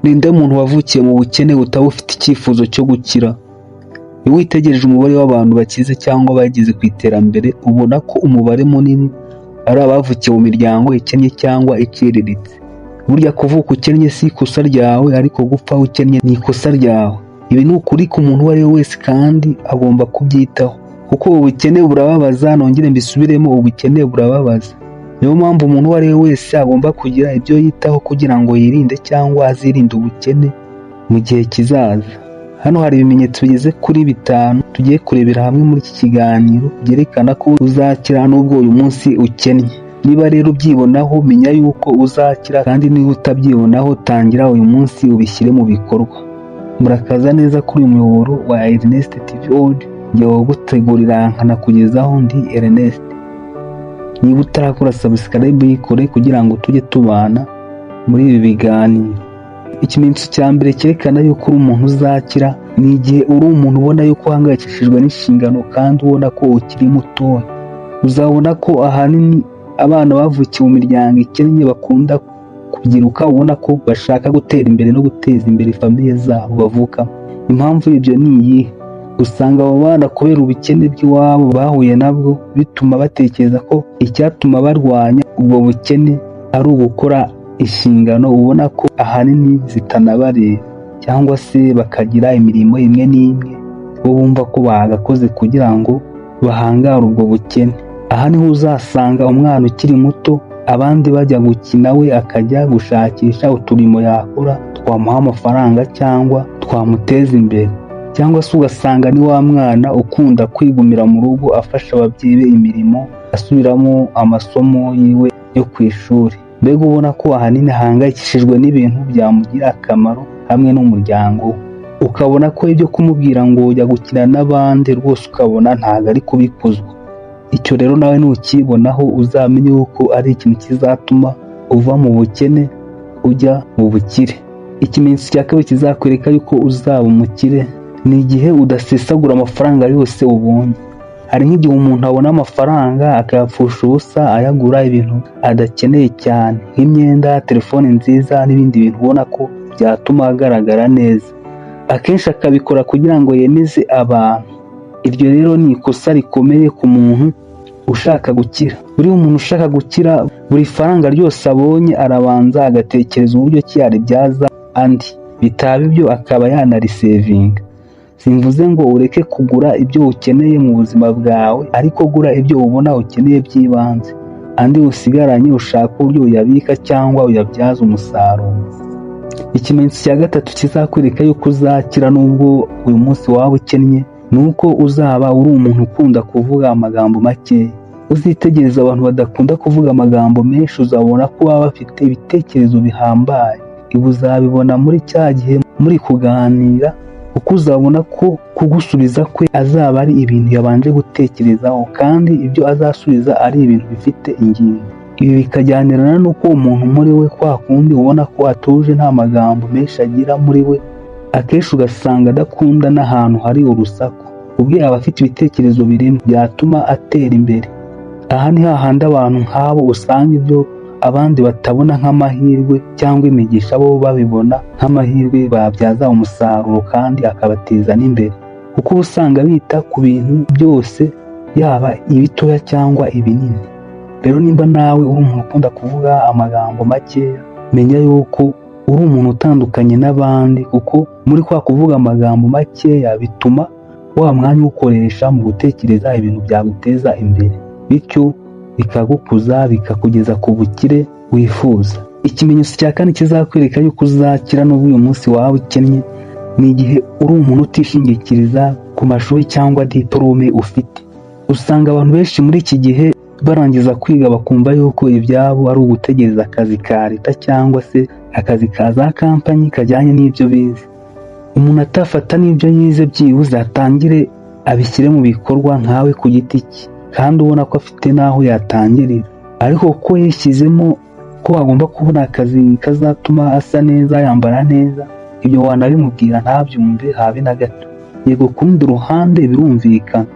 Ninde muntu wavukiye mu bukene utaba ufite icyifuzo cyo gukira? Iyo witegereje umubare w'abantu bakize cyangwa bageze ku iterambere, ubona ko umubare munini ari abavukiye mu miryango ikennye cyangwa iciriritse. Burya kuvuka ukennye si ikosa ryawe, ariko gupfa ukennye ni ikosa ryawe. Ibi ni ukuri ku muntu uwo ari we wese kandi agomba kubyitaho, kuko ubukene burababaza. Nongere mbisubiremo, ubukene burababaza. Niyo mpamvu umuntu uwo ari we wese agomba kugira ibyo yitaho kugira ngo yirinde cyangwa azirinde ubukene mu gihe kizaza. Hano hari ibimenyetso bigeze kuri 5 tugiye kurebera hamwe muri iki kiganiro byerekana ko uzakira nubwo uyu munsi ukennye. Niba rero ubyibonaho, menya yuko uzakira, kandi niba utabyibonaho, tangira uyu munsi ubishyire mu bikorwa. Murakaza neza kuri uyu muyoboro wa Ernest TV World, njye wogutegurira nkanakugezaho ndi Ernest. Niba utarakora subscribe yikore kugira ngo tujye tubana muri ibi biganiro. Ikimenyetso cya mbere cyerekana yuko uri umuntu uzakira ni igihe uri umuntu ubona yuko uhangayikishijwe n'inshingano kandi ubona ko ukiri mutoya. Uzabona ko ahanini abana bavukiye mu miryango ikennye bakunda kubyiruka, ubona ko bashaka gutera imbere no guteza imbere famiye zabo bavukamo. Impamvu y'ibyo ni iyihe? Usanga abo bana kubera ubukene bw'iwabo bahuye nabwo, bituma batekereza ko icyatuma barwanya ubwo bukene ari ugukora inshingano ubona ko ahanini zitanabareba, cyangwa se bakagira imirimo imwe n'imwe bo bumva ko bagakoze kugira ngo bahangare ubwo bukene. Aha niho uzasanga umwana ukiri muto abandi bajya gukina, we akajya gushakisha uturimo yakora twamuha amafaranga cyangwa twamuteza imbere. Cyangwa se ugasanga ni wa mwana ukunda kwigumira mu rugo afasha ababyeyi be imirimo, asubiramo amasomo yiwe yo ku ishuri. Mbega ubona ko ahanini ahangayikishijwe n'ibintu byamugira akamaro hamwe n'umuryango we. Ukabona ko ibyo kumubwira ngo ujya gukina n'abandi rwose ukabona ntabwo ari kubikuzwa. Icyo rero nawe nukibonaho, uzamenye yuko ari ikintu kizatuma uva mu bukene ujya mu bukire. Ikimenyetso cya kabiri kizakwereka yuko uzaba umukire ni igihe udasesagura amafaranga yose ubonye. Hari nk'igihe umuntu abona amafaranga akayapfusha ubusa ayagura ibintu adakeneye cyane, nk'imyenda, telefone nziza n'ibindi bintu ubona ko byatuma agaragara neza. Akenshi akabikora kugira ngo yemeze abantu. Iryo rero ni ikosa rikomeye ku muntu ushaka gukira. Buri umuntu ushaka gukira, buri faranga ryose abonye arabanza agatekereza uburyo ki yaribyaza andi, bitaba ibyo akaba yanarisevinga. Simvuze ngo ureke kugura ibyo ukeneye mu buzima bwawe, ariko gura ibyo ubona ukeneye by'ibanze, andi usigaranye ushaka uburyo uyabika cyangwa uyabyaza umusaruro. Ikimenyetso cya gatatu kizakwereka yuko uzakira nubwo uyu munsi waba ukennye, ni uko uzaba uri umuntu ukunda kuvuga amagambo make. Uzitegereza abantu badakunda kuvuga amagambo menshi, uzabona ko baba bafite ibitekerezo bihambaye. Ibi uzabibona muri cya gihe muri kuganira, kuko uzabona ko kugusubiza kwe azaba ari ibintu yabanje gutekerezaho, kandi ibyo azasubiza ari ibintu bifite ingingo. Ibi bikajyanirana n'uko umuntu muri we kwa kundi ubona ko atuje, nta magambo menshi agira muri we. Akenshi ugasanga adakunda n'ahantu hari urusaku. Ubwe aba afite ibitekerezo birimo byatuma atera imbere. Aha ni hahandi abantu nk'abo usanga ibyo abandi batabona nk'amahirwe cyangwa imigisha, bo babibona nk'amahirwe babyaza umusaruro kandi akabateza n'imbere, kuko usanga bita ku bintu byose, yaba ibitoya cyangwa ibinini. Rero nimba nawe uri umuntu ukunda kuvuga amagambo makeya, menya yuko uri umuntu utandukanye n'abandi, kuko muri kwa kuvuga amagambo makeya bituma wa mwanya ukoresha mu gutekereza ibintu byaguteza imbere, bityo bikagukuza bikakugeza ku bukire wifuza. Ikimenyetso cya kane kizakwereka yuko uzakira n'ubwo uyu munsi waba ukennye ni igihe uri umuntu utishingikiriza ku mashuri cyangwa diplome ufite. Usanga abantu benshi muri iki gihe barangiza kwiga bakumva yuko ibyabo ari ugutegereza akazi ka leta cyangwa se akazi ka za kampanyi kajyanye n'ibyo bize. Umuntu atafata n'ibyo yize byibuze atangire abishyire mu bikorwa nkawe ku giti cye, kandi ubona ko afite n'aho yatangirira, ariko ko yishyizemo ko agomba kubona akazi kazatuma asa neza, yambara neza, ibyo wanabimubwira ntabyumve habe na gato. Yego ku rundi ruhande birumvikana,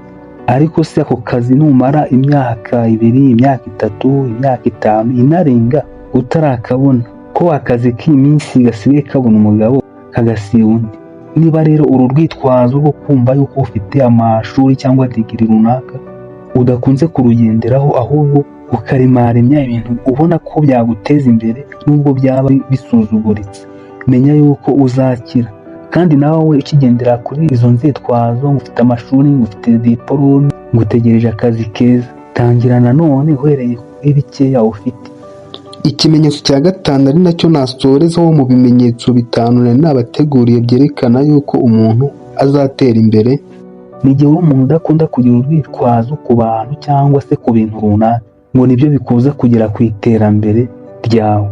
ariko se ako kazi numara imyaka 2, imyaka 3, imyaka 5 inarenga utarakabona, ko akazi k'iyi minsi gasigaye kabona umugabo kagasiba undi. Niba rero uru rwitwazo rwo kumva yuko ufite amashuri cyangwa digiri runaka udakunze kurugenderaho, ahubwo ukarimaremya ibintu ubona ko byaguteza imbere nubwo byaba bisuzuguritse, menya yuko uzakira. Kandi nawe ukigendera kuri izo nzitwazo ngo ufite amashuri, ngo ufite diporome, ngo utegereje akazi keza, tangira nanone uhereye kuri bikeya ufite. Ikimenyetso cya gatanu ari nacyo nasorezaho mu bimenyetso bitanu nari nabateguriye byerekana yuko umuntu azatera imbere, ni igihe umuntu udakunda kugira urwitwazo ku bantu cyangwa se ku bintu runaka ngo nibyo bikuza kugera ku iterambere ryawe.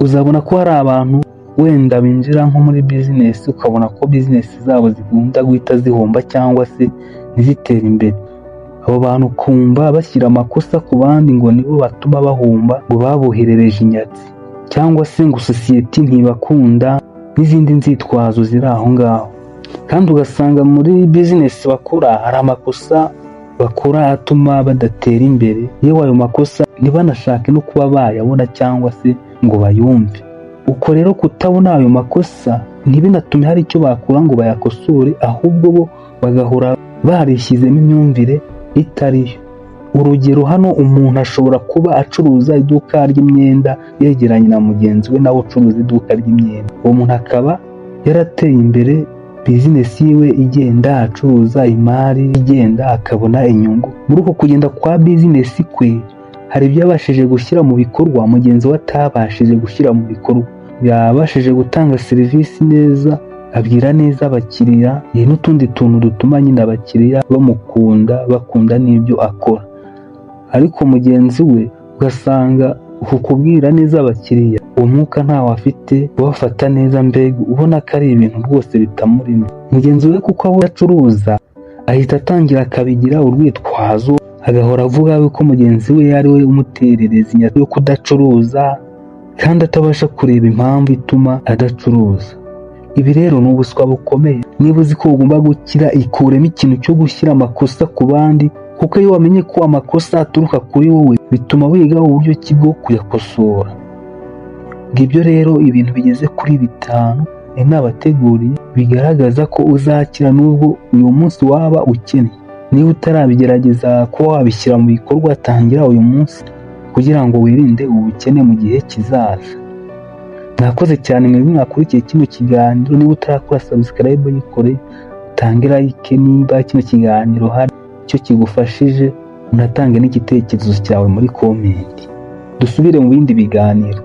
Uzabona ko hari abantu wenda binjira nko muri bizinesi, ukabona ko bizinesi zabo zikunda guhita zihomba cyangwa se ntizitere imbere. Abo bantu ukumva bashyira amakosa ku bandi ngo nibo batuma bahomba, ngo baboherereje inyatsi cyangwa se ngo sosiyete ntibakunda n'izindi nzitwazo ziri aho ngaho. Kandi ugasanga muri bizinesi bakora hari amakosa bakora atuma badatera imbere, yewe ayo makosa ntibanashake no kuba bayabona cyangwa se ngo bayumve. Uko rero kutabona ayo makosa ntibinatume hari icyo bakora ngo bayakosore, ahubwo bo bagahora barishyizemo imyumvire itariyo. Urugero, hano umuntu ashobora kuba acuruza iduka ry'imyenda yegeranye na mugenzi we nawe ucuruza iduka ry'imyenda. Uwo muntu akaba yarateye imbere, bizinesi yiwe igenda, acuruza imari igenda, akabona inyungu. Muri uko kugenda kwa bizinesi kwe hari ibyo yabashije gushyira mu bikorwa mugenzi we atabashije gushyira mu bikorwa. Yabashije gutanga serivisi neza, abwira neza abakiriya, n'utundi tuntu dutuma nyine abakiriya bamukunda, bakunda n'ibyo akora. Ariko mugenzi we ugasanga uku kubwira neza abakiriya uwo mwuka ntawe afite, ubafata neza, mbega ubona ko ari ibintu rwose bitamurimo. Mugenzi we kuko abo acuruza ahita atangira akabigira urwitwazo, agahora avuga yuko mugenzi we ari we umuterereza inyatsi yo kudacuruza kandi atabasha kureba impamvu ituma adacuruza. Ibi rero ni ubuswa bukomeye. Niba uzi ko ugomba gukira, ikuremo ikintu cyo gushyira amakosa ku bandi, kuko iyo wamenye ko amakosa aturuka kuri wowe bituma wiga uburyo ki bwo kuyakosora. Ngibyo rero ibintu bigeze kuri bitanu nabateguriye bigaragaza ko uzakira nubwo uyu munsi waba ukennye. Niba utarabigerageza kuba wabishyira mu bikorwa, tangira uyu munsi kugira ngo wirinde ubukene mu gihe kizaza. Nakoze cyane mwebwe mwakurikiye kino kiganiro. Niba utarakora subscribe yikore, utange like niba kino kiganiro hari icyo kigufashije, unatange n'igitekerezo cyawe muri comment. Dusubire mu bindi biganiro.